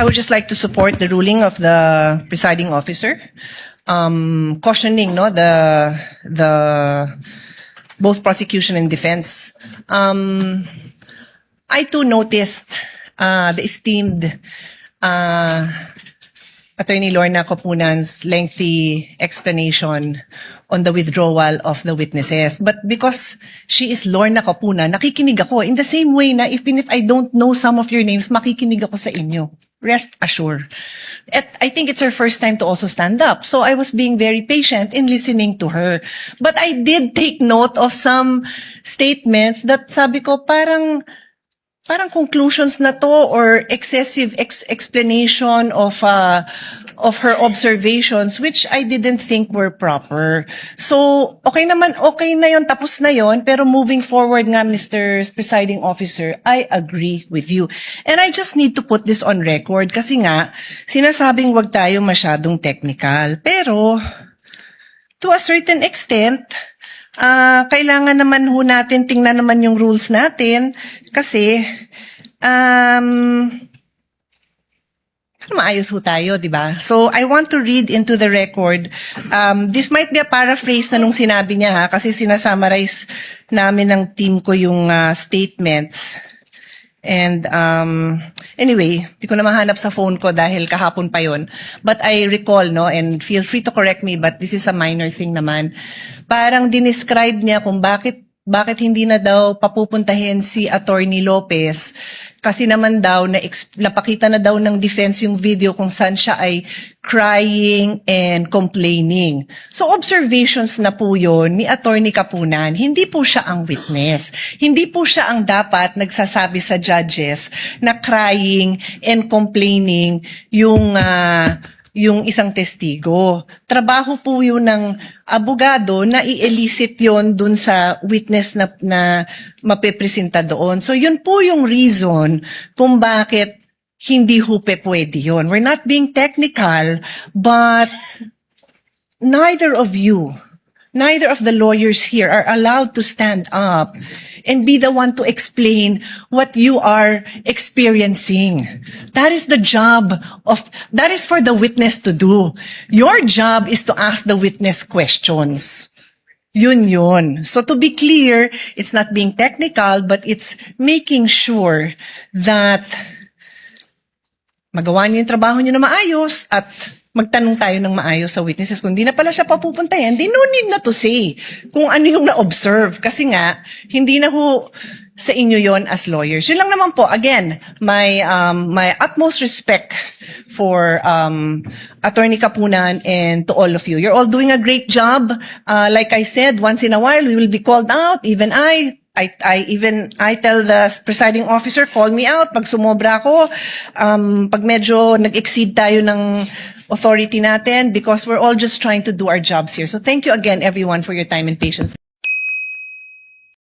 I would just like to support the ruling of the presiding officer, cautioning the both prosecution and defense. I too noticed the esteemed Attorney Lorna Copunan's lengthy explanation on the withdrawal of the witnesses. But because she is Lorna Copunan, nakikinig ako. In the same way na even if I don't know some of your names, makikinig ako sa inyo. Rest assured. I think it's her first time to also stand up. So I was being very patient in listening to her. But I did take note of some statements that sabi ko parang conclusions na to or excessive explanation of her observations which I didn't think were proper. So okay na yon, tapos na yon, pero moving forward nga, Mr. Presiding Officer, I agree with you. And I just need to put this on record kasi nga sinasabing wag tayo masyadong technical. Pero to a certain extent, kailangan naman ho natin tingnan naman yung rules natin kasi maayos ho tayo, di ba? So I want to read into the record. This might be a paraphrase na nung sinabi niya ha, kasi sinasummarize namin ng team ko yung statements. And anyway, di ko na mahanap sa phone ko dahil kahapon pa yon. But I recall, and feel free to correct me, but this is a minor thing naman. Parang dinescribe niya kung bakit hindi na daw papupuntahin si Attorney Lopez kasi naman daw napakita na daw ng defense yung video kung saan siya ay crying and complaining. So observations na po yun ni Attorney Capunan. Hindi po siya ang witness. Hindi po siya ang dapat nagsasabi sa judges na crying and complaining yung isang testigo. Trabaho po yun ng abogado na i-elicit yun dun sa witness na mapepresenta doon. So yun po yung reason kung bakit hindi hupe pwede yun. We're not being technical, but neither of the lawyers here are allowed to stand up and be the one to explain what you are experiencing. That is that is for the witness to do. Your job is to ask the witness questions. Yun. So to be clear, it's not being technical, but it's making sure that magawa niyo yung trabaho niyo na maayos at magtanong tayo ng maayos sa witnesses. Kung di na pala siya papupuntahin, di no need na to say kung ano yung na-observe. Kasi nga, hindi na ho sa inyo yon as lawyers. Yun lang naman po. Again, my utmost respect for Attorney Capunan and to all of you. You're all doing a great job. Like I said, once in a while, we will be called out. Even I tell the presiding officer, call me out pag sumobra ako, pag medyo nag-exceed tayo ng authority natin, because we're all just trying to do our jobs here. So thank you again, everyone, for your time and patience.